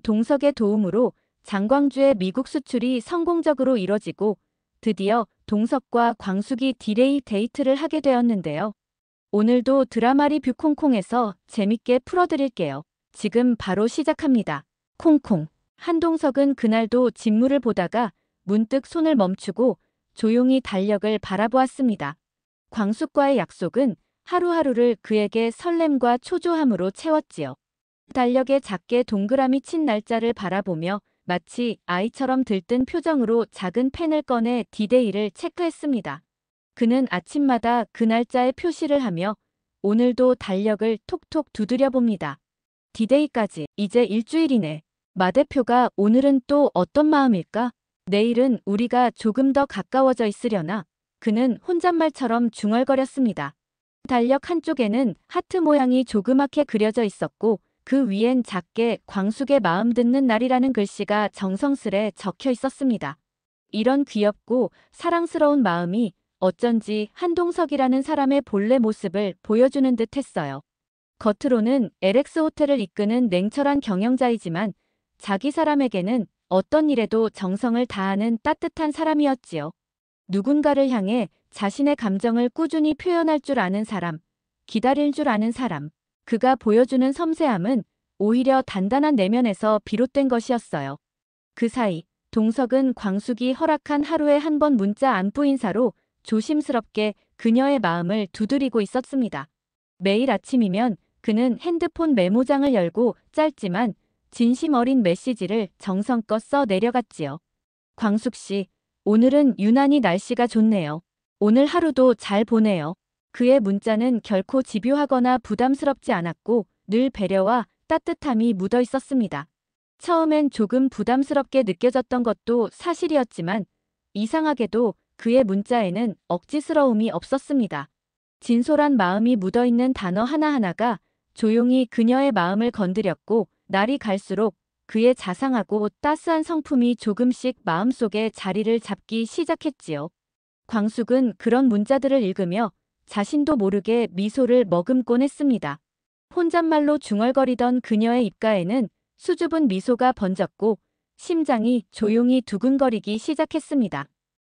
동석의 도움으로 장광주의 미국 수출이 성공적으로 이뤄지고 드디어 동석과 광숙이 디레이 데이트를 하게 되었는데요. 오늘도 드라마 리뷰 콩콩에서 재밌게 풀어드릴게요. 지금 바로 시작합니다. 콩콩. 한동석은 그날도 진무를 보다가 문득 손을 멈추고 조용히 달력을 바라보았습니다. 광숙과의 약속은 하루하루를 그에게 설렘과 초조함으로 채웠지요. 달력에 작게 동그라미 친 날짜를 바라보며 마치 아이처럼 들뜬 표정으로 작은 펜을 꺼내 디데이를 체크했습니다. 그는 아침마다 그 날짜에 표시를 하며 오늘도 달력을 톡톡 두드려 봅니다. 디데이까지 이제 일주일이네. 마 대표가 오늘은 또 어떤 마음일까? 내일은 우리가 조금 더 가까워져 있으려나? 그는 혼잣말처럼 중얼거렸습니다. 달력 한쪽에는 하트 모양이 조그맣게 그려져 있었고 그 위엔 작게 광숙의 마음 듣는 날이라는 글씨가 정성스레 적혀 있었습니다. 이런 귀엽고 사랑스러운 마음이 어쩐지 한동석이라는 사람의 본래 모습을 보여주는 듯 했어요. 겉으로는 LX 호텔을 이끄는 냉철한 경영자이지만 자기 사람에게는 어떤 일에도 정성을 다하는 따뜻한 사람이었지요. 누군가를 향해 자신의 감정을 꾸준히 표현할 줄 아는 사람, 기다릴 줄 아는 사람, 그가 보여주는 섬세함은 오히려 단단한 내면에서 비롯된 것이었어요. 그 사이 동석은 광숙이 허락한 하루에 한 번 문자 안부 인사로 조심스럽게 그녀의 마음을 두드리고 있었습니다. 매일 아침이면 그는 핸드폰 메모장을 열고 짧지만 진심 어린 메시지를 정성껏 써 내려갔지요. 광숙 씨, 오늘은 유난히 날씨가 좋네요. 오늘 하루도 잘 보내요. 그의 문자는 결코 집요하거나 부담스럽지 않았고 늘 배려와 따뜻함이 묻어 있었습니다. 처음엔 조금 부담스럽게 느껴졌던 것도 사실이었지만 이상하게도 그의 문자에는 억지스러움이 없었습니다. 진솔한 마음이 묻어있는 단어 하나하나가 조용히 그녀의 마음을 건드렸고 날이 갈수록 그의 자상하고 따스한 성품이 조금씩 마음속에 자리를 잡기 시작했지요. 광숙은 그런 문자들을 읽으며 자신도 모르게 미소를 머금곤 했습니다. 혼잣말로 중얼거리던 그녀의 입가에는 수줍은 미소가 번졌고 심장이 조용히 두근거리기 시작했습니다.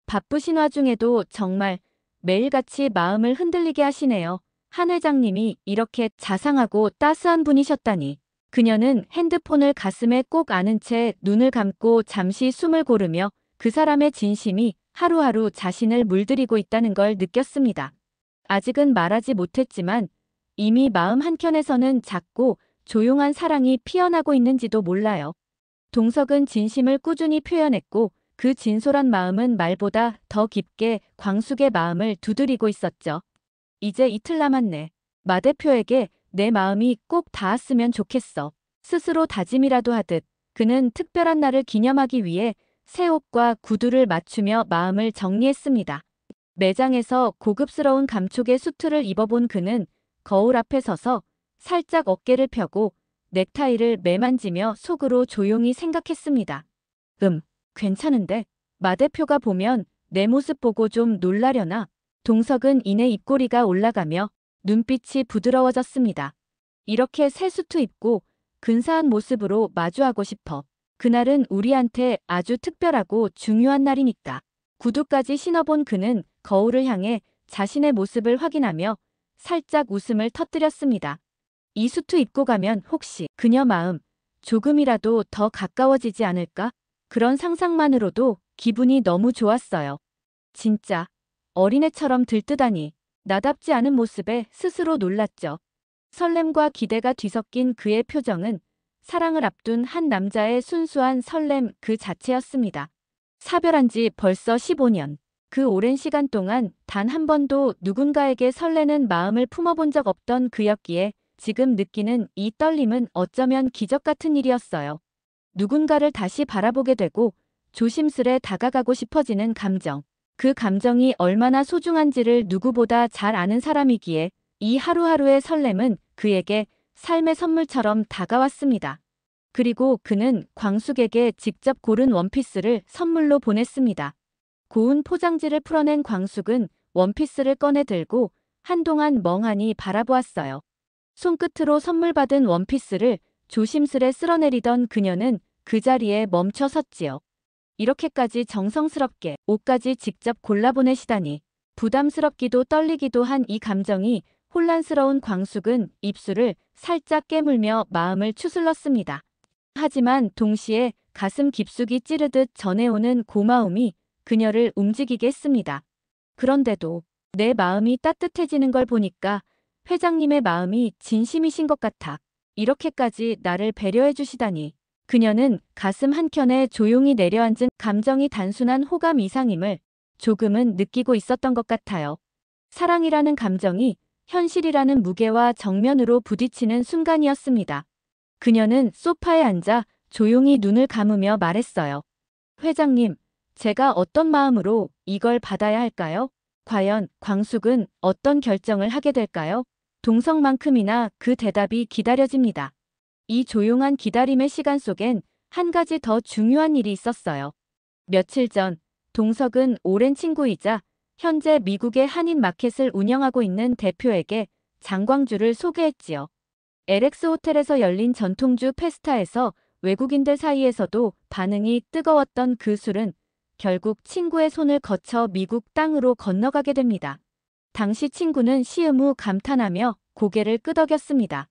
바쁘신 와중에도 정말 매일같이 마음을 흔들리게 하시네요. 한 회장님이 이렇게 자상하고 따스한 분이셨다니. 그녀는 핸드폰을 가슴에 꼭 안은 채 눈을 감고 잠시 숨을 고르며 그 사람의 진심이 하루하루 자신을 물들이고 있다는 걸 느꼈습니다. 아직은 말하지 못했지만 이미 마음 한켠에서는 작고 조용한 사랑이 피어나고 있는지도 몰라요. 동석은 진심을 꾸준히 표현했고 그 진솔한 마음은 말보다 더 깊게 광숙의 마음을 두드리고 있었죠. 이제 이틀 남았네. 마 대표에게 내 마음이 꼭 닿았으면 좋겠어. 스스로 다짐이라도 하듯 그는 특별한 날을 기념하기 위해 새 옷과 구두를 맞추며 마음을 정리했습니다. 매장에서 고급스러운 감촉의 수트를 입어본 그는 거울 앞에 서서 살짝 어깨를 펴고 넥타이를 매만지며 속으로 조용히 생각했습니다. 괜찮은데? 마 대표가 보면 내 모습 보고 좀 놀라려나? 동석은 이내 입꼬리가 올라가며 눈빛이 부드러워졌습니다. 이렇게 새 수트 입고 근사한 모습으로 마주하고 싶어. 그날은 우리한테 아주 특별하고 중요한 날이니까. 구두까지 신어본 그는 거울을 향해 자신의 모습을 확인하며 살짝 웃음을 터뜨렸습니다. 이 수트 입고 가면 혹시 그녀 마음 조금이라도 더 가까워지지 않을까? 그런 상상만으로도 기분이 너무 좋았어요. 진짜 어린애처럼 들뜨다니. 나답지 않은 모습에 스스로 놀랐죠. 설렘과 기대가 뒤섞인 그의 표정은 사랑을 앞둔 한 남자의 순수한 설렘 그 자체였습니다. 사별한 지 벌써 15년. 그 오랜 시간 동안 단 한 번도 누군가에게 설레는 마음을 품어본 적 없던 그였기에 지금 느끼는 이 떨림은 어쩌면 기적 같은 일이었어요. 누군가를 다시 바라보게 되고 조심스레 다가가고 싶어지는 감정. 그 감정이 얼마나 소중한지를 누구보다 잘 아는 사람이기에 이 하루하루의 설렘은 그에게 삶의 선물처럼 다가왔습니다. 그리고 그는 광숙에게 직접 고른 원피스를 선물로 보냈습니다. 고운 포장지를 풀어낸 광숙은 원피스를 꺼내 들고 한동안 멍하니 바라보았어요. 손끝으로 선물 받은 원피스를 조심스레 쓸어내리던 그녀는 그 자리에 멈춰 섰지요. 이렇게까지 정성스럽게 옷까지 직접 골라보내시다니. 부담스럽기도 떨리기도 한 이 감정이 혼란스러운 광숙은 입술을 살짝 깨물며 마음을 추슬렀습니다. 하지만 동시에 가슴 깊숙이 찌르듯 전해오는 고마움이 그녀를 움직이게 했습니다. 그런데도 내 마음이 따뜻해지는 걸 보니까 회장님의 마음이 진심이신 것 같아. 이렇게까지 나를 배려해 주시다니. 그녀는 가슴 한켠에 조용히 내려앉은 감정이 단순한 호감 이상임을 조금은 느끼고 있었던 것 같아요. 사랑이라는 감정이 현실이라는 무게와 정면으로 부딪히는 순간이었습니다. 그녀는 소파에 앉아 조용히 눈을 감으며 말했어요. 회장님, 제가 어떤 마음으로 이걸 받아야 할까요? 과연 광숙은 어떤 결정을 하게 될까요? 동성만큼이나 그 대답이 기다려집니다. 이 조용한 기다림의 시간 속엔 한 가지 더 중요한 일이 있었어요. 며칠 전 동석은 오랜 친구이자 현재 미국의 한인 마켓을 운영하고 있는 대표에게 장광주를 소개했지요. LX 호텔에서 열린 전통주 페스타에서 외국인들 사이에서도 반응이 뜨거웠던 그 술은 결국 친구의 손을 거쳐 미국 땅으로 건너가게 됩니다. 당시 친구는 시음 후 감탄하며 고개를 끄덕였습니다.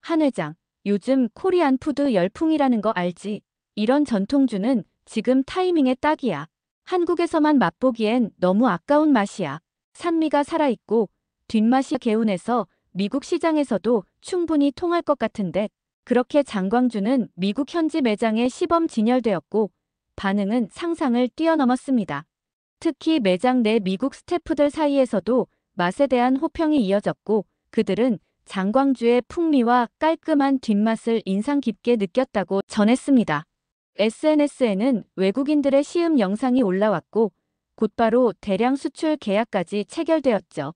한 회장, 요즘 코리안 푸드 열풍이라는 거 알지? 이런 전통주는 지금 타이밍에 딱이야. 한국에서만 맛보기엔 너무 아까운 맛이야. 산미가 살아있고 뒷맛이 개운해서 미국 시장에서도 충분히 통할 것 같은데. 그렇게 장광주는 미국 현지 매장에 시범 진열되었고 반응은 상상을 뛰어넘었습니다. 특히 매장 내 미국 스태프들 사이에서도 맛에 대한 호평이 이어졌고 그들은 장광주의 풍미와 깔끔한 뒷맛을 인상 깊게 느꼈다고 전했습니다. SNS에는 외국인들의 시음 영상이 올라왔고 곧바로 대량 수출 계약까지 체결되었죠.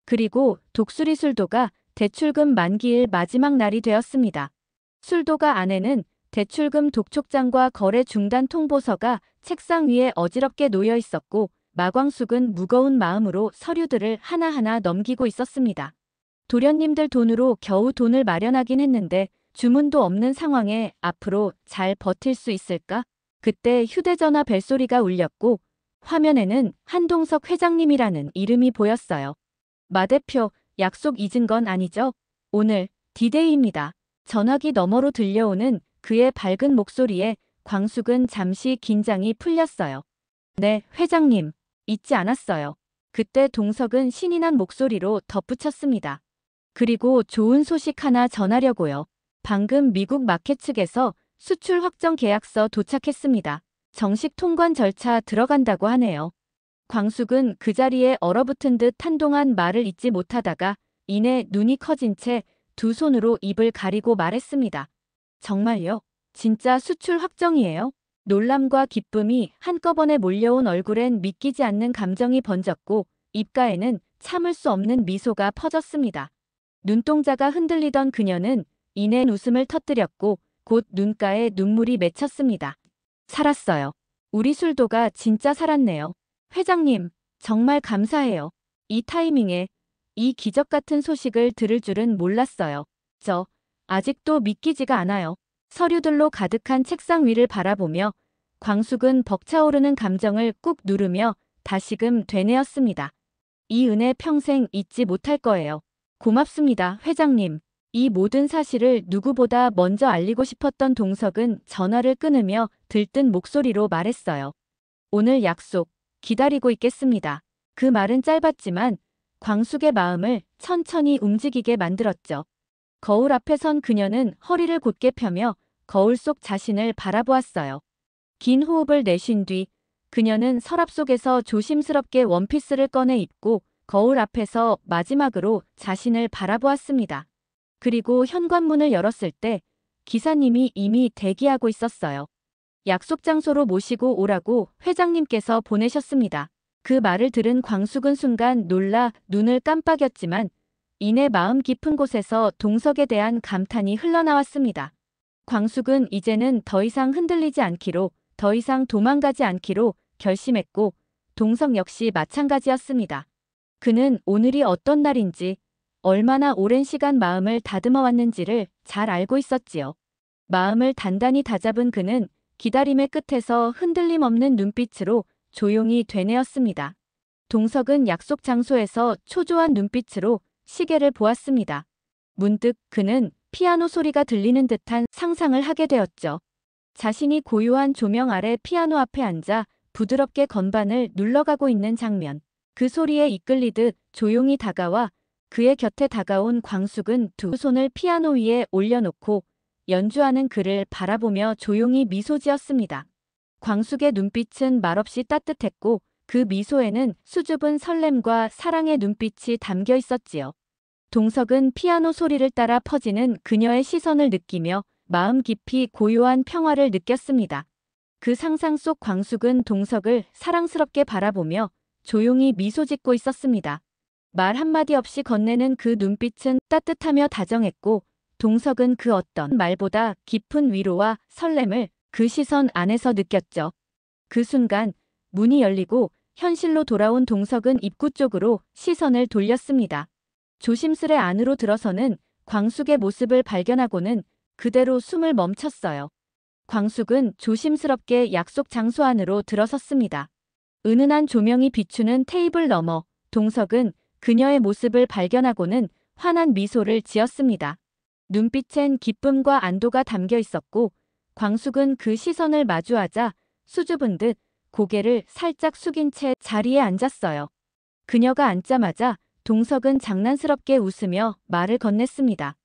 그리고 독수리 술도가 대출금 만기일 마지막 날이 되었습니다. 술도가 안에는 대출금 독촉장과 거래 중단 통보서가 책상 위에 어지럽게 놓여 있었고 마광숙은 무거운 마음으로 서류들을 하나하나 넘기고 있었습니다. 도련님들 돈으로 겨우 돈을 마련하긴 했는데 주문도 없는 상황에 앞으로 잘 버틸 수 있을까? 그때 휴대전화 벨소리가 울렸고 화면에는 한동석 회장님이라는 이름이 보였어요. 마 대표, 약속 잊은 건 아니죠? 오늘 디데이입니다. 전화기 너머로 들려오는 그의 밝은 목소리에 광숙은 잠시 긴장이 풀렸어요. 네, 회장님. 잊지 않았어요. 그때 동석은 신이 난 목소리로 덧붙였습니다. 그리고 좋은 소식 하나 전하려고요. 방금 미국 마켓 측에서 수출 확정 계약서 도착했습니다. 정식 통관 절차 들어간다고 하네요. 광숙은 그 자리에 얼어붙은 듯 한동안 말을 잇지 못하다가 이내 눈이 커진 채 두 손으로 입을 가리고 말했습니다. 정말요? 진짜 수출 확정이에요? 놀람과 기쁨이 한꺼번에 몰려온 얼굴엔 믿기지 않는 감정이 번졌고 입가에는 참을 수 없는 미소가 퍼졌습니다. 눈동자가 흔들리던 그녀는 이내 웃음을 터뜨렸고 곧 눈가에 눈물이 맺혔습니다. 살았어요. 우리 술도가 진짜 살았네요. 회장님, 정말 감사해요. 이 타이밍에 이 기적 같은 소식을 들을 줄은 몰랐어요. 저 아직도 믿기지가 않아요. 서류들로 가득한 책상 위를 바라보며 광숙은 벅차오르는 감정을 꾹 누르며 다시금 되뇌었습니다. 이 은혜 평생 잊지 못할 거예요. 고맙습니다, 회장님. 이 모든 사실을 누구보다 먼저 알리고 싶었던 동석은 전화를 끊으며 들뜬 목소리로 말했어요. 오늘 약속 기다리고 있겠습니다. 그 말은 짧았지만 광숙의 마음을 천천히 움직이게 만들었죠. 거울 앞에 선 그녀는 허리를 곧게 펴며 거울 속 자신을 바라보았어요. 긴 호흡을 내쉰 뒤 그녀는 서랍 속에서 조심스럽게 원피스를 꺼내 입고 거울 앞에서 마지막으로 자신을 바라보았습니다. 그리고 현관문을 열었을 때 기사님이 이미 대기하고 있었어요. 약속 장소로 모시고 오라고 회장님께서 보내셨습니다. 그 말을 들은 광숙은 순간 놀라 눈을 깜빡였지만 이내 마음 깊은 곳에서 동석에 대한 감탄이 흘러나왔습니다. 광숙은 이제는 더 이상 흔들리지 않기로, 더 이상 도망가지 않기로 결심했고 동석 역시 마찬가지였습니다. 그는 오늘이 어떤 날인지, 얼마나 오랜 시간 마음을 다듬어 왔는지를 잘 알고 있었지요. 마음을 단단히 다잡은 그는 기다림의 끝에서 흔들림 없는 눈빛으로 조용히 되뇌었습니다. 동석은 약속 장소에서 초조한 눈빛으로 시계를 보았습니다. 문득 그는 피아노 소리가 들리는 듯한 상상을 하게 되었죠. 자신이 고요한 조명 아래 피아노 앞에 앉아 부드럽게 건반을 눌러가고 있는 장면. 그 소리에 이끌리듯 조용히 다가와 그의 곁에 다가온 광숙은 두 손을 피아노 위에 올려놓고 연주하는 그를 바라보며 조용히 미소 지었습니다. 광숙의 눈빛은 말없이 따뜻했고 그 미소에는 수줍은 설렘과 사랑의 눈빛이 담겨 있었지요. 동석은 피아노 소리를 따라 퍼지는 그녀의 시선을 느끼며 마음 깊이 고요한 평화를 느꼈습니다. 그 상상 속 광숙은 동석을 사랑스럽게 바라보며 조용히 미소 짓고 있었습니다. 말 한마디 없이 건네는 그 눈빛은 따뜻하며 다정했고 동석은 그 어떤 말보다 깊은 위로와 설렘을 그 시선 안에서 느꼈죠. 그 순간 문이 열리고 현실로 돌아온 동석은 입구 쪽으로 시선을 돌렸습니다. 조심스레 안으로 들어서는 광숙의 모습을 발견하고는 그대로 숨을 멈췄어요. 광숙은 조심스럽게 약속 장소 안으로 들어섰습니다. 은은한 조명이 비추는 테이블 너머 동석은 그녀의 모습을 발견하고는 환한 미소를 지었습니다. 눈빛엔 기쁨과 안도가 담겨 있었고 광숙은 그 시선을 마주하자 수줍은 듯 고개를 살짝 숙인 채 자리에 앉았어요. 그녀가 앉자마자 동석은 장난스럽게 웃으며 말을 건넸습니다.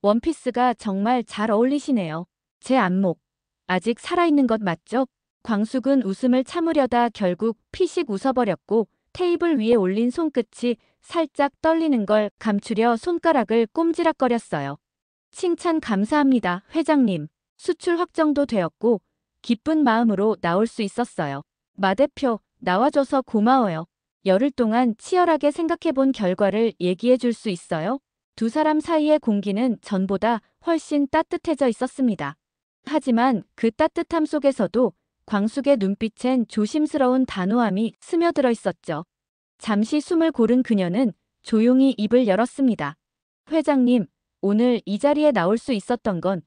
원피스가 정말 잘 어울리시네요. 제 안목, 아직 살아있는 것 맞죠? 광숙은 웃음을 참으려다 결국 피식 웃어버렸고 테이블 위에 올린 손끝이 살짝 떨리는 걸 감추려 손가락을 꼼지락거렸어요. 칭찬 감사합니다, 회장님. 수출 확정도 되었고 기쁜 마음으로 나올 수 있었어요. 마 대표, 나와줘서 고마워요. 열흘 동안 치열하게 생각해본 결과를 얘기해 줄 수 있어요? 두 사람 사이의 공기는 전보다 훨씬 따뜻해져 있었습니다. 하지만 그 따뜻함 속에서도 광숙의 눈빛엔 조심스러운 단호함이 스며들어 있었죠. 잠시 숨을 고른 그녀는 조용히 입을 열었습니다. 회장님, 오늘 이 자리에 나올 수 있었던 건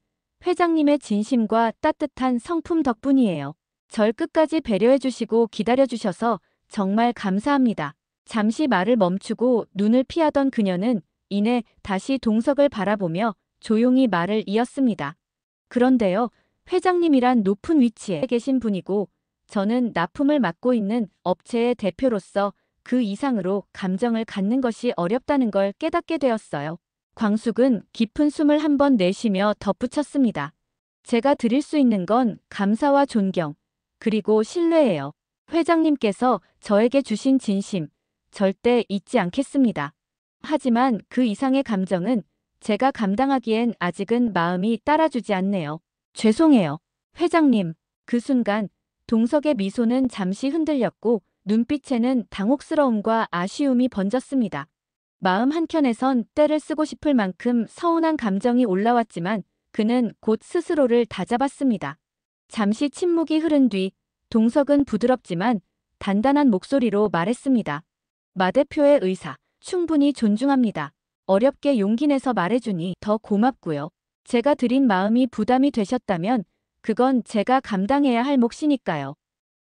회장님의 진심과 따뜻한 성품 덕분이에요. 절 끝까지 배려해 주시고 기다려 주셔서 정말 감사합니다. 잠시 말을 멈추고 눈을 피하던 그녀는 이내 다시 동석을 바라보며 조용히 말을 이었습니다. 그런데요, 회장님이란 높은 위치에 계신 분이고 저는 납품을 맡고 있는 업체의 대표로서 그 이상으로 감정을 갖는 것이 어렵다는 걸 깨닫게 되었어요. 광숙은 깊은 숨을 한번 내쉬며 덧붙였습니다. 제가 드릴 수 있는 건 감사와 존경, 그리고 신뢰예요. 회장님께서 저에게 주신 진심, 절대 잊지 않겠습니다. 하지만 그 이상의 감정은 제가 감당하기엔 아직은 마음이 따라주지 않네요. 죄송해요. 회장님. 그 순간 동석의 미소는 잠시 흔들렸고 눈빛에는 당혹스러움과 아쉬움이 번졌습니다. 마음 한켠에선 떼를 쓰고 싶을 만큼 서운한 감정이 올라왔지만 그는 곧 스스로를 다잡았습니다. 잠시 침묵이 흐른 뒤 동석은 부드럽지만 단단한 목소리로 말했습니다. 마 대표의 의사, 충분히 존중합니다. 어렵게 용기 내서 말해주니 더 고맙고요. 제가 드린 마음이 부담이 되셨다면 그건 제가 감당해야 할 몫이니까요.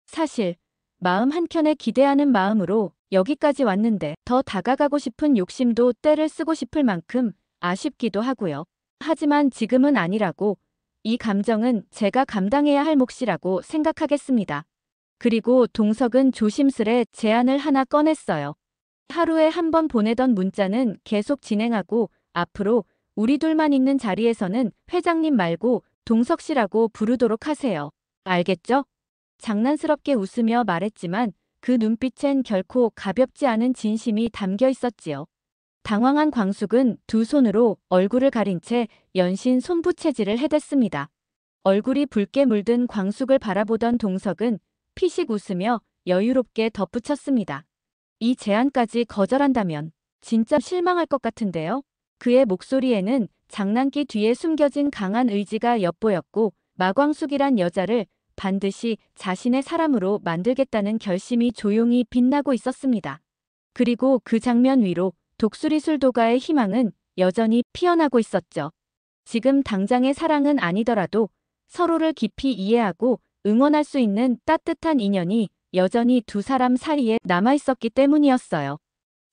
사실 마음 한켠에 기대하는 마음으로 여기까지 왔는데 더 다가가고 싶은 욕심도 떼를 쓰고 싶을 만큼 아쉽기도 하고요. 하지만 지금은 아니라고, 이 감정은 제가 감당해야 할 몫이라고 생각하겠습니다. 그리고 동석은 조심스레 제안을 하나 꺼냈어요. 하루에 한 번 보내던 문자는 계속 진행하고 앞으로 우리 둘만 있는 자리에서는 회장님 말고 동석 씨라고 부르도록 하세요. 알겠죠? 장난스럽게 웃으며 말했지만 그 눈빛엔 결코 가볍지 않은 진심이 담겨 있었지요. 당황한 광숙은 두 손으로 얼굴을 가린 채 연신 손부채질을 해댔습니다. 얼굴이 붉게 물든 광숙을 바라보던 동석은 피식 웃으며 여유롭게 덧붙였습니다. 이 제안까지 거절한다면 진짜 실망할 것 같은데요. 그의 목소리에는 장난기 뒤에 숨겨진 강한 의지가 엿보였고 마광숙이란 여자를 반드시 자신의 사람으로 만들겠다는 결심이 조용히 빛나고 있었습니다. 그리고 그 장면 위로 독수리 술도가의 희망은 여전히 피어나고 있었죠. 지금 당장의 사랑은 아니더라도 서로를 깊이 이해하고 응원할 수 있는 따뜻한 인연이 여전히 두 사람 사이에 남아있었기 때문이었어요.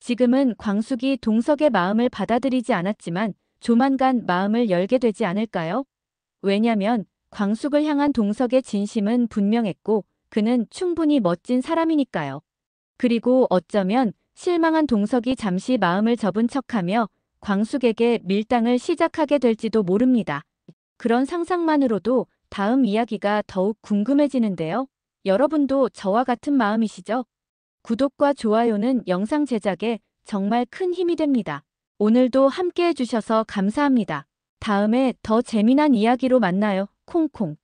지금은 광숙이 동석의 마음을 받아들이지 않았지만 조만간 마음을 열게 되지 않을까요? 왜냐면 광숙을 향한 동석의 진심은 분명했고 그는 충분히 멋진 사람이니까요. 그리고 어쩌면 실망한 동석이 잠시 마음을 접은 척하며 광숙에게 밀당을 시작하게 될지도 모릅니다. 그런 상상만으로도 다음 이야기가 더욱 궁금해지는데요. 여러분도 저와 같은 마음이시죠? 구독과 좋아요는 영상 제작에 정말 큰 힘이 됩니다. 오늘도 함께 해주셔서 감사합니다. 다음에 더 재미난 이야기로 만나요. 콩콩.